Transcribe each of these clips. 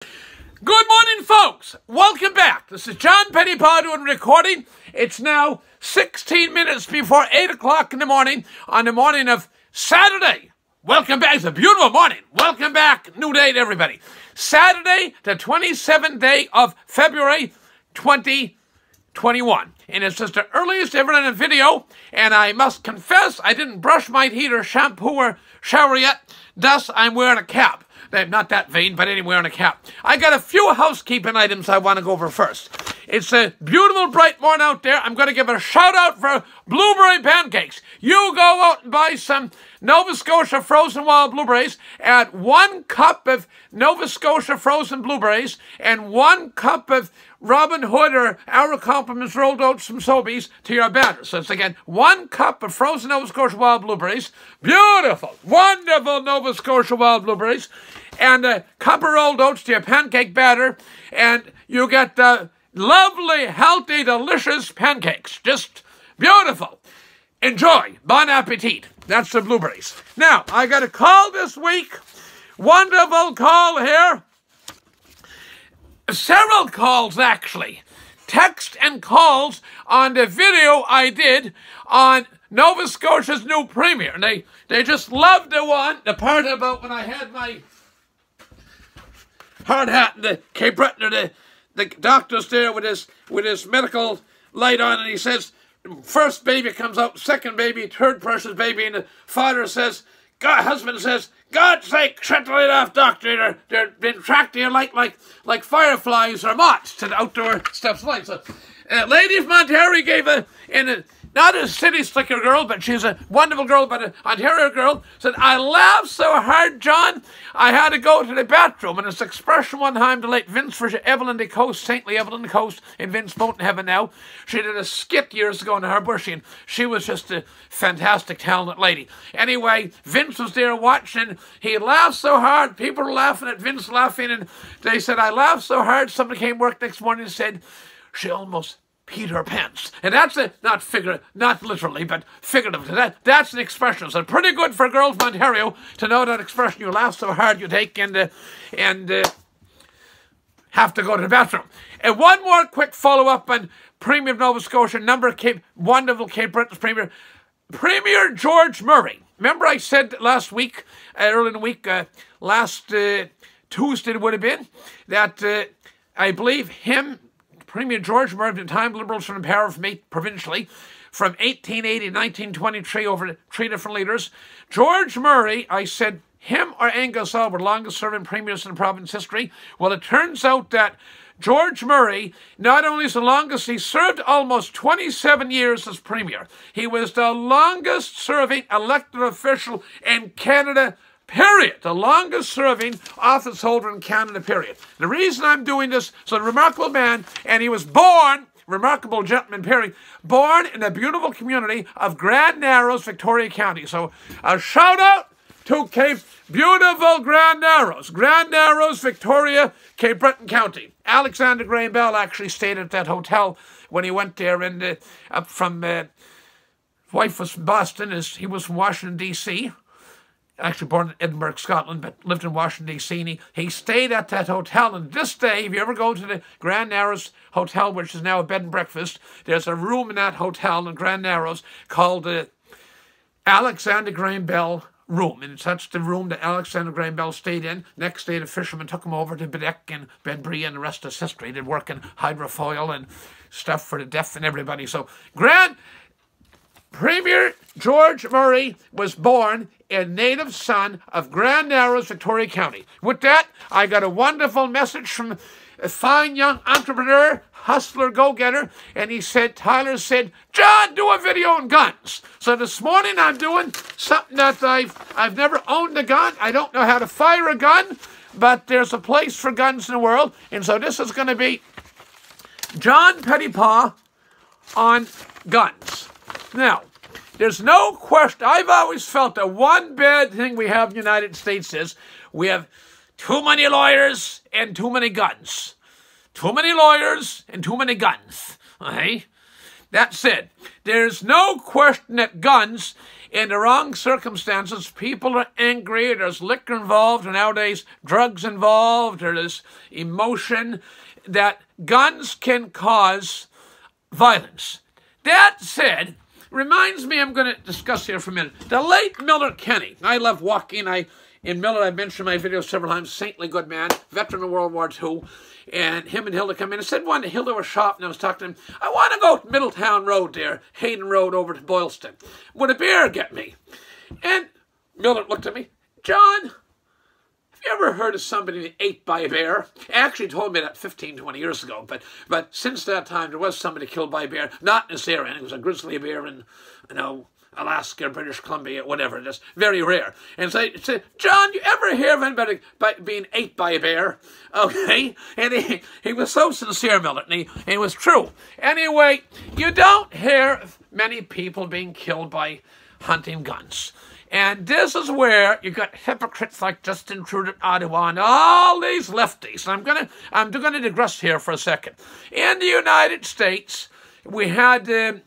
Good morning, folks. Welcome back. This is John Pettipas doing recording. It's now 16 minutes before 8 o'clock in the morning on the morning of Saturday. Welcome back. It's a beautiful morning. Welcome back. New day to everybody. Saturday, the 27th day of February 2021. And it's just the earliest ever in a video. And I must confess, I didn't brush my teeth or shampoo or shower yet. Thus, I'm wearing a cap. Not that vain, but anyway, wearing a cap. I got a few housekeeping items I want to go over first. It's a beautiful, bright morning out there. I'm going to give a shout-out for blueberry pancakes. You go out and buy some Nova Scotia frozen wild blueberries. Add 1 cup of Nova Scotia frozen blueberries and 1 cup of Robin Hood or Our Compliments rolled oats from Sobeys to your batter. So it's again 1 cup of frozen Nova Scotia wild blueberries. Beautiful, wonderful Nova Scotia wild blueberries. And a cup of rolled oats to your pancake batter. And you get lovely, healthy, delicious pancakes. Just beautiful. Enjoy. Bon appetit. That's the blueberries. Now, I got a call this week. Wonderful call here. Several calls, actually. Text and calls on the video I did on Nova Scotia's new premier. And they just loved the part about when I had my hard hat and the Cape Breton, or the doctor's there with his medical light on, and he says, first baby comes out, second baby, third precious baby, and the father says, husband says, God's sake, shut the light off, doctor. They're being tracked here like fireflies or moths to the outdoor stuff like. So, Lady from Ontario gave not a city slicker girl, but she's a wonderful girl, but an Ontario girl, said, I laughed so hard, John, I had to go to the bathroom. And it's expression one time to late Vince for Evelyn de Coast, saintly Evelyn de Coast, and Vince both in heaven now. She did a skit years ago in her bushy, and she was just a fantastic, talented lady. Anyway, Vince was there watching. He laughed so hard, people were laughing at Vince laughing, and they said, I laughed so hard, somebody came work next morning and said, she almost peed her pants. And that's not literally, but figuratively. That's an expression. So pretty good for girls from Ontario to know that expression. You laugh so hard you take and have to go to the bathroom. And one more quick follow-up on Premier of Nova Scotia, wonderful Cape Breton's Premier, Premier George Murray. Remember I said last week, early in the week, last Tuesday it would have been, that I believe him, Premier George Murray, at the time Liberals were in power provincially, from 1880 to 1923 over 3 different leaders. George Murray, I said, him or Angus Auld were longest-serving premiers in the province history. Well, it turns out that George Murray, not only is the longest, he served almost 27 years as premier. He was the longest-serving elected official in Canada, period. The longest-serving office holder in Canada, period. The reason I'm doing this, so a remarkable man, and he was born, remarkable gentleman, period, born in the beautiful community of Grand Narrows, Victoria County. So a shout-out to beautiful Grand Narrows, Victoria, Cape Breton County. Alexander Graham Bell actually stayed at that hotel when he went there, and up from, wife was from Boston, he was from Washington, D.C., actually born in Edinburgh, Scotland, but lived in Washington, D.C., and he stayed at that hotel. And this day, if you ever go to the Grand Narrows Hotel, which is now a bed and breakfast, there's a room in that hotel in Grand Narrows called the Alexander Graham Bell room. And that's the room that Alexander Graham Bell stayed in. Next day, the fishermen took him over to Bedeck and Benbrie, and the rest is history. They'd work in hydrofoil and stuff for the deaf and everybody. So, Premier George Murray was born a native son of Grand Narrows, Victoria County. With that, I got a wonderful message from a fine young entrepreneur, hustler, go-getter, and he said, Tyler said, John, do a video on guns. So this morning I'm doing something that I've never owned a gun. I don't know how to fire a gun, but there's a place for guns in the world, and so this is going to be John Pettipas on guns. Now, there's no question. I've always felt that one bad thing we have in the United States is we have too many lawyers and too many guns. Too many lawyers and too many guns. Okay? That said, there's no question that guns in the wrong circumstances, people are angry, there's liquor involved, and nowadays drugs involved, or there's emotion, that guns can cause violence. That said, reminds me, I'm going to discuss here for a minute, the late Miller Kenny. I love walking. In Miller, I've mentioned in my videos several times, saintly good man, veteran of World War II. And him and Hilda come in. I said one day, Hilda was shopping, and I was talking to him, I want to go to Middletown Road there, Hayden Road over to Boylston. Would a beer get me? And Miller looked at me, John, have you ever heard of somebody ate by a bear? He actually told me that 15, 20 years ago, but since that time, there was somebody killed by a bear, not in this area. It was a grizzly bear in, Alaska, British Columbia, whatever. That's very rare. And so I said, John, you ever hear of anybody being ate by a bear? Okay. And he was so sincere, Miller, and it was true. Anyway, you don't hear of many people being killed by hunting guns. And this is where you got hypocrites like Justin Trudeau, Ottawa, and all these lefties. And I'm gonna digress here for a second. In the United States, we had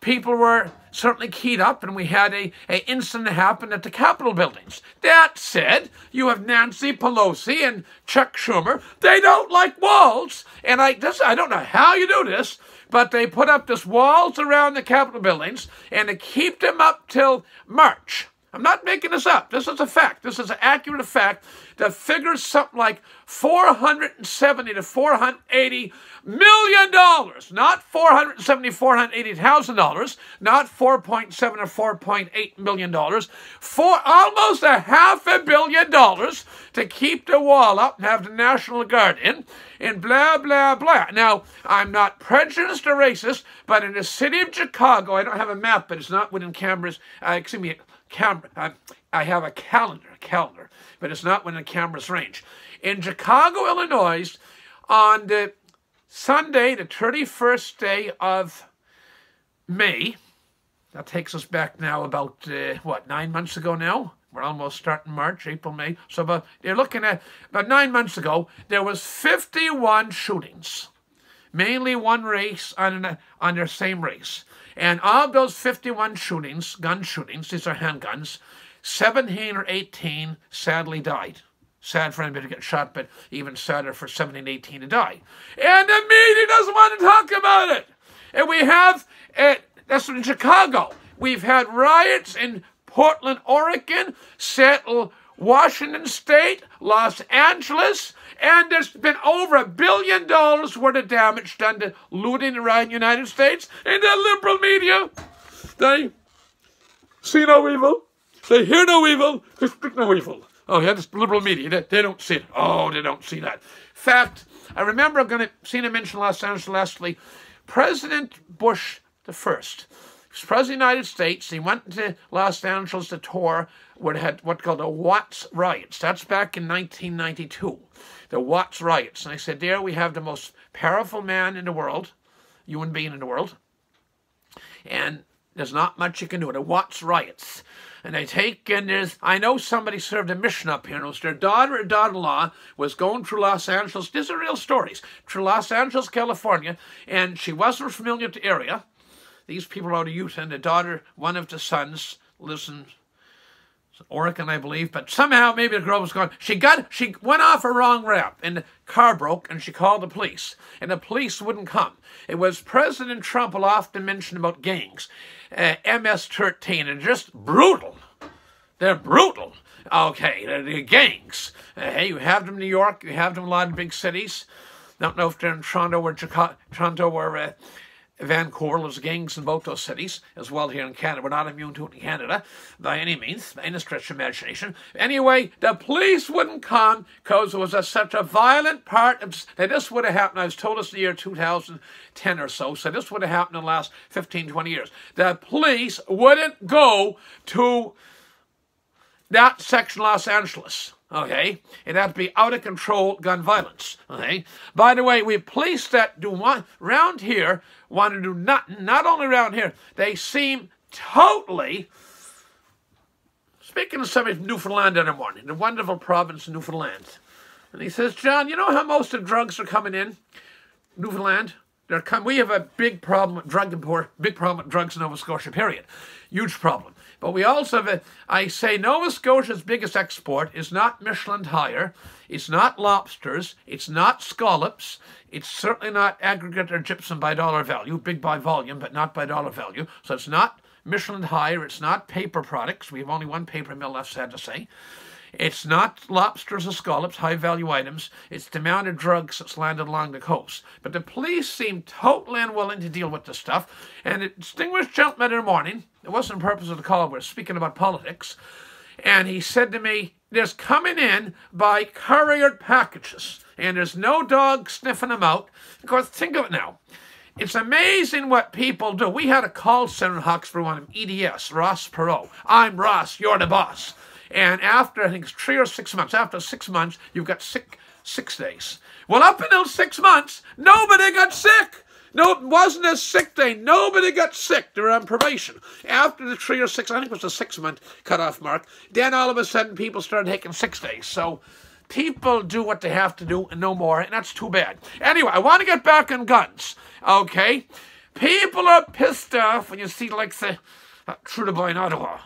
people were certainly keyed up, and we had a incident happen at the Capitol buildings. That said, you have Nancy Pelosi and Chuck Schumer. They don't like walls, and I don't know how you do this, but they put up this walls around the Capitol buildings, and they keep them up till March. I'm not making this up. This is a fact. This is an accurate fact that figures something like $470 to $480 million, not $480,000, not $4.7 or $4.8 million, for almost $500 million to keep the wall up and have the National Guard in, and blah, blah, blah. Now, I'm not prejudiced or racist, but in the city of Chicago, I don't have a map, but it's not within Canberra's, I have a calendar, but it's not within Canberra's range. In Chicago, Illinois, on the Sunday, the 31st day of May, that takes us back now about, 9 months ago now? We're almost starting March, April, May. So you're looking at about 9 months ago, there was 51 shootings, mainly one race on their same race. And of those 51 shootings, gun shootings, these are handguns, 17 or 18 sadly died. Sad for anybody to get shot, but even sadder for 17, 18 to die. And the media doesn't want to talk about it. And we have, that's in Chicago. We've had riots in Portland, Oregon, Seattle, Washington State, Los Angeles, and there's been over $1 billion worth of damage done to looting around the United States. And the liberal media, they see no evil, they hear no evil, they speak no evil. Oh, yeah, this liberal media, they don't see it. Oh, they don't see that. In fact, I remember seeing a mention Los Angeles lastly, President Bush the First. He was president of the United States. He went to Los Angeles to tour where they had what's called the Watts riots. That's back in 1992. The Watts riots. And I said, there we have the most powerful man in the world, human being in the world, and there's not much you can do. The Watts riots. And I know somebody served a mission up here, and it was their daughter or daughter-in-law was going through Los Angeles. These are real stories. Through Los Angeles, California, and she wasn't familiar with the area. These people are out of Utah, and the daughter, one of the sons, lives in Oregon, I believe, but somehow maybe the girl was gone. She went off a wrong ramp, and the car broke, and she called the police, and the police wouldn't come. It was President Trump will often mention about gangs, MS-13, and just brutal. They're brutal. Okay, they're gangs. Hey, you have them in New York, you have them in a lot of big cities. Don't know if they're in Toronto or Vancouver. There's gangs in both those cities, as well here in Canada. We're not immune to it in Canada, by any means, by any stretch of imagination. Anyway, the police wouldn't come because it was such a violent part of... Now, this would have happened, I was told this in the year 2010 or so this would have happened in the last 15, 20 years. The police wouldn't go to that section of Los Angeles. Okay, it had to be out of control gun violence. Okay, by the way, we have police that around here want to do nothing. Not only around here, they seem totally. Speaking to somebody from Newfoundland the other morning, the wonderful province of Newfoundland, and he says, "John, you know how most of the drugs are coming in Newfoundland? We have a big problem with drug import, big problem with drugs in Nova Scotia, period. Huge problem. But we also have I say Nova Scotia's biggest export is not Michelin tire, it's not lobsters, it's not scallops, it's certainly not aggregate or gypsum by dollar value, big by volume, but not by dollar value. So it's not Michelin tire, it's not paper products. We have only one paper mill left, sad to say. It's not lobsters or scallops, high-value items. It's the amount of drugs that's landed along the coast. But the police seem totally unwilling to deal with this stuff. And a distinguished gentleman in the morning, it wasn't the purpose of the call, we're speaking about politics, and he said to me, there's coming in by couriered packages, and there's no dog sniffing them out. Of course, think of it now. It's amazing what people do. We had a call center in Hawkesbury, one of them, EDS, Ross Perot. I'm Ross, you're the boss. And after, I think it's 3 or 6 months, after 6 months, you've got 6 days. Well, up until 6 months, nobody got sick. No, it wasn't a sick day. Nobody got sick. They were on probation. After the 3 or 6, I think it was the 6-month cutoff mark, then all of a sudden people started taking 6 days. So people do what they have to do and no more, and that's too bad. Anyway, I want to get back on guns, okay? People are pissed off when you see, like, the Trudeau boy in Ottawa.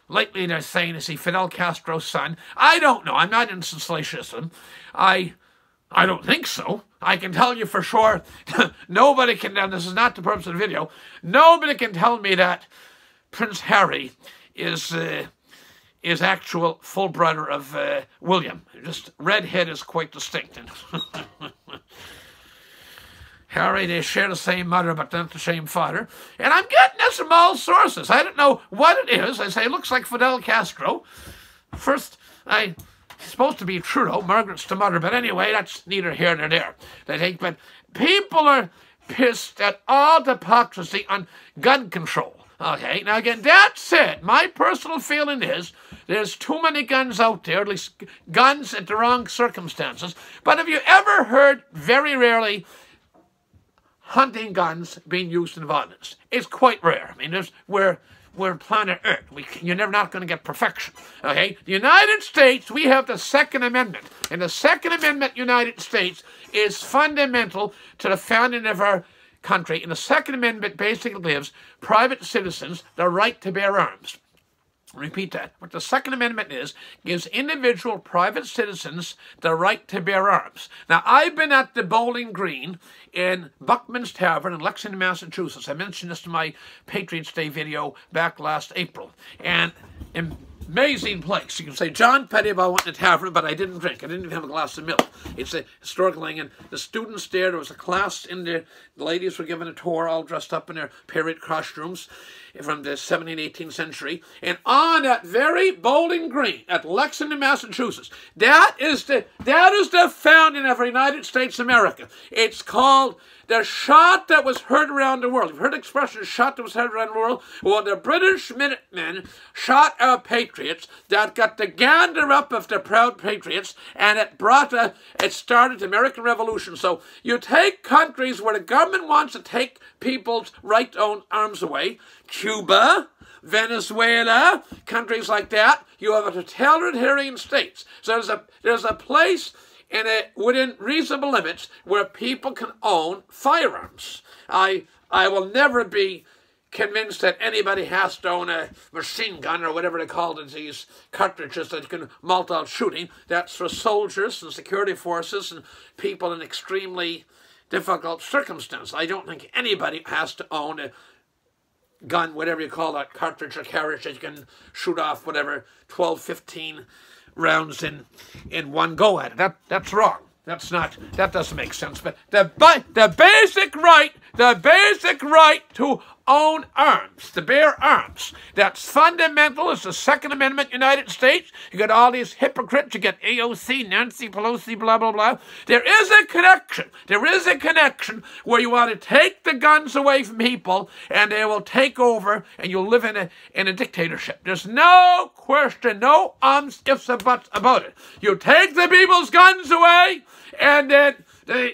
Lately they're saying, is he Fidel Castro's son? I don't know. I'm not into sensationalism. I don't think so. I can tell you for sure, nobody can, and this is not the purpose of the video, nobody can tell me that Prince Harry is actual full brother of William. Just redhead is quite distinct. Harry, they share the same mother, but not the same father. And I'm getting this from all sources. I don't know what it is. I say, it looks like Fidel Castro. First, he's supposed to be Trudeau. Margaret's the mother. But anyway, that's neither here nor there. I think, but people are pissed at all the hypocrisy on gun control. Okay, now again, that's it. My personal feeling is there's too many guns out there, at least guns at the wrong circumstances. But have you ever heard, very rarely, hunting guns being used in violence? It's quite rare. I mean, we're planet Earth. You're never not going to get perfection. Okay? The United States, we have the Second Amendment. And the Second Amendment United States is fundamental to the founding of our country. And the Second Amendment basically gives private citizens the right to bear arms. Repeat that. What the Second Amendment is, gives individual private citizens the right to bear arms. Now, I've been at the Bowling Green in Buckman's Tavern in Lexington, Massachusetts. I mentioned this in my Patriots Day video back last April. And amazing place. You can say, John Pettipas went in the tavern, but I didn't drink. I didn't even have a glass of milk. It's a historical thing. And the students there was a class in there. The ladies were given a tour, all dressed up in their period costumes from the 17th, 18th century. And on that very Bowling Green at Lexington, Massachusetts, that is the founding of the United States of America. It's called the shot that was heard around the world. You've heard the expression, shot that was heard around the world? Well, the British Minutemen shot our patriots that got the gander up of the proud patriots, and it started the American Revolution. So you take countries where the government wants to take people's right to own arms away, Cuba, Venezuela, countries like that, you have a totalitarian states. So there's a place within reasonable limits where people can own firearms. I will never be convinced that anybody has to own a machine gun or whatever they call it, these cartridges that can multi-out shooting. That's for soldiers and security forces and people in extremely difficult circumstances. I don't think anybody has to own a gun, whatever you call that, cartridge or carriage that you can shoot off whatever 12, 15 rounds in one go at it. That's wrong. That doesn't make sense. But the basic right to own arms, to bear arms, that's fundamental. It's the Second Amendment, United States. You got all these hypocrites. You got AOC, Nancy Pelosi, blah, blah, blah. There is a connection. There is a connection where you want to take the guns away from people and they will take over and you'll live in a dictatorship. There's no question, no ifs or buts about it. You take the people's guns away and then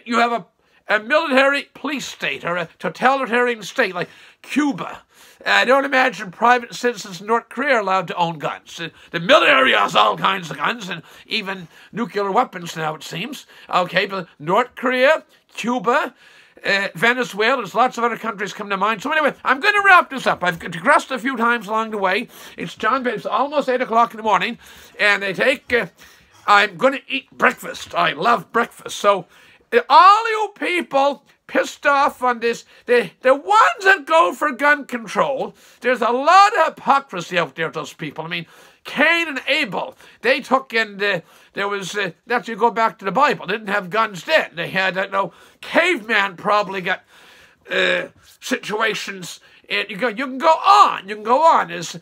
you have a military police state or a totalitarian state like Cuba I don't imagine private citizens in North Korea are allowed to own guns. The military has all kinds of guns, and even nuclear weapons now, it seems. Okay, but North Korea, Cuba, Venezuela, there's lots of other countries come to mind. So anyway, I'm going to wrap this up. I've digressed a few times along the way. It's almost 8 o'clock in the morning, and I'm going to eat breakfast. I love breakfast. So all you people pissed off on this, the ones that go for gun control, there's a lot of hypocrisy out there, those people. I mean, Cain and Abel, they took in that's you go back to the Bible, they didn't have guns then. They had, caveman probably got situations. You can go on as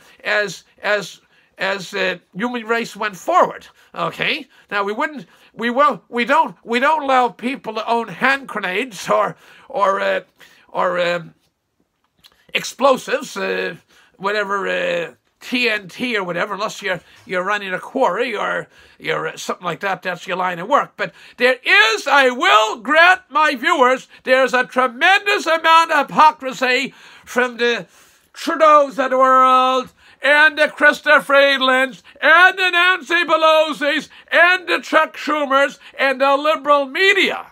human race went forward. Okay, now we don't allow people to own hand grenades or explosives, whatever, TNT or whatever, unless you're running a quarry or you're something like that. That's your line of work. But there is, I will grant my viewers, there's a tremendous amount of hypocrisy from the Trudeaus of the world, and the Krista Friedlands, and the Nancy Pelosi's, and the Chuck Schumers, and the liberal media.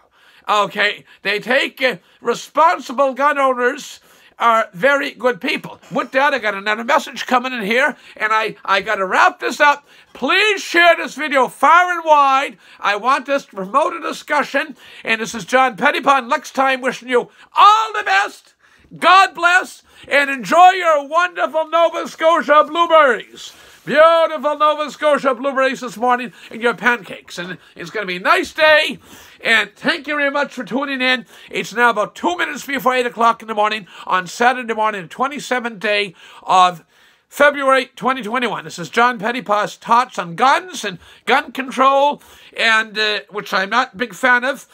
Okay, they take responsible gun owners are very good people. With that, I got another message coming in here, and I got to wrap this up. Please share this video far and wide. I want this to promote a discussion, and this is John Pettipas. Next time, wishing you all the best. God bless, and enjoy your wonderful Nova Scotia blueberries. Beautiful Nova Scotia blueberries this morning and your pancakes. And it's going to be a nice day. And thank you very much for tuning in. It's now about 2 minutes before 8 o'clock in the morning on Saturday morning, the 27th day of February 2021. This is John Pettipas' thoughts on guns and gun control, and which I'm not a big fan of.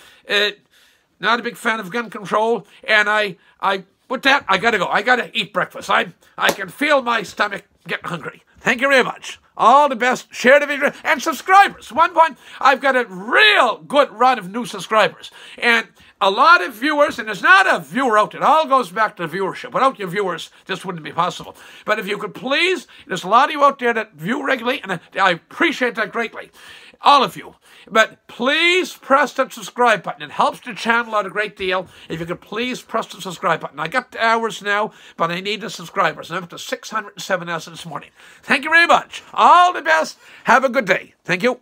Not a big fan of gun control. And with that, I gotta go. I gotta eat breakfast. I can feel my stomach getting hungry. Thank you very much. All the best. Share the video. And subscribers. One point, I've got a real good run of new subscribers. And a lot of viewers, and there's not a viewer out there. It all goes back to the viewership. Without your viewers, this wouldn't be possible. But if you could please, there's a lot of you out there that view regularly, and I appreciate that greatly. All of you. But please press that subscribe button. It helps the channel out a great deal. If you could please press the subscribe button. I got the hours now, but I need the subscribers. I'm up to 607 hours this morning. Thank you very much. All the best. Have a good day. Thank you.